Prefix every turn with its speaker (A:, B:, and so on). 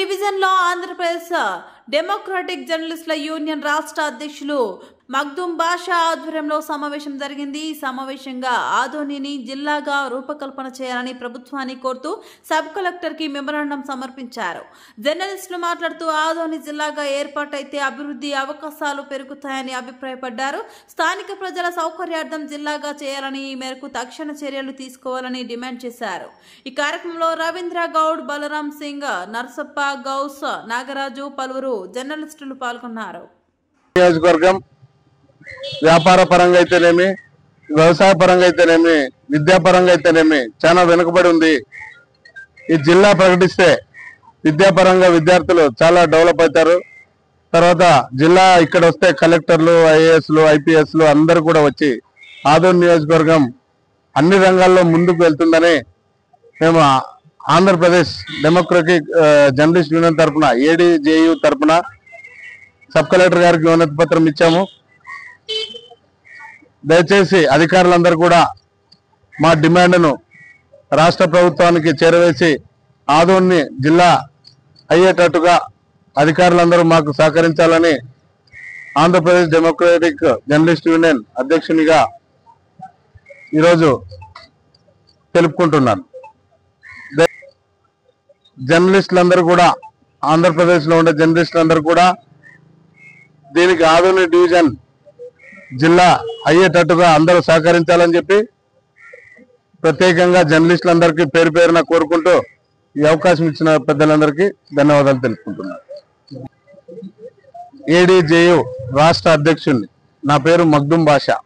A: Division లో Andhra Pradesh democratic జర్నలిస్టుల union రాష్ట్ర అధ్యక్షులు మగ్దుమ్ బాషా ఆధ్వర్యంలో సమావేశం జరిగింది। ఈ సమావేశంగా ఆదోనిని జిల్లాగా రూపకల్పన చేయాలని ప్రభుత్వాన్ని కోరుతూ సబ్ కలెక్టర్ కి మెమరాండం సమర్పించారు। జర్నలిస్టులు మాట్లాడుతూ ఆదోని జిల్లాగా ఏర్పాటైతే అభివృద్ధి అవకాశాలు పెరుగుతాయని అభిప్రాయపడ్డారు। స్థానిక ప్రజల సౌకర్యార్థం జిల్లాగా చేయాలని ఈ మేరకు తక్షణ చర్యలు తీసుకోవాలని డిమాండ్ చేశారు। ఈ కార్యక్రమంలో రవీంద్ర గౌడ్, బలరాం సింగ్, నర్సప్ప, గౌస్, నాగరాజు పలువురు జర్నలిస్టులు పాల్గొన్నారు।
B: వ్యాపార పరంగా అయితేనేమి, వ్యవసాయ పరంగా అయితేనేమి, విద్యాపరంగా అయితేనేమి చాలా వెనుకబడి ఉంది। ఈ జిల్లా ప్రకటిస్తే విద్యాపరంగా విద్యార్థులు చాలా డెవలప్ అవుతారు। తర్వాత జిల్లా ఇక్కడ వస్తే కలెక్టర్లు, ఐఏఎస్లు, ఐపీఎస్లు అందరూ కూడా వచ్చి ఆదోని నియోజకవర్గం అన్ని రంగాల్లో ముందుకు వెళ్తుందని మేము ఆంధ్రప్రదేశ్ డెమోక్రటిక్ జర్నలిస్ట్ యూనియన్ తరఫున ఏడీజేయు తరఫున సబ్ కలెక్టర్ గారికి వినతి పత్రం ఇచ్చాము। దయచేసి అధికారులందరూ కూడా మా డిమాండ్ను రాష్ట్ర ప్రభుత్వానికి చేరవేసి ఆదోని జిల్లా అయ్యేటట్టుగా అధికారులందరూ మాకు సహకరించాలని ఆంధ్రప్రదేశ్ డెమోక్రటిక్ జర్నలిస్ట్ యూనియన్ అధ్యక్షునిగా ఈరోజు తెలుపుకుంటున్నాను। జర్నలిస్టులందరూ కూడా ఆంధ్రప్రదేశ్లో ఉండే జర్నలిస్టులందరూ కూడా దీనికి ఆదోని డివిజన్ జిల్లా అయ్యేటట్టుగా అందరూ సహకరించాలని చెప్పి ప్రత్యేకంగా జర్నలిస్టులందరికీ పేరు పేరున కోరుకుంటూ ఈ అవకాశం ఇచ్చిన పెద్దలందరికీ ధన్యవాదాలు తెలుపుకుంటున్నాను। ఏడీజేయు రాష్ట్ర అధ్యక్షుడిని, నా పేరు మగ్దుమ్ బాషా।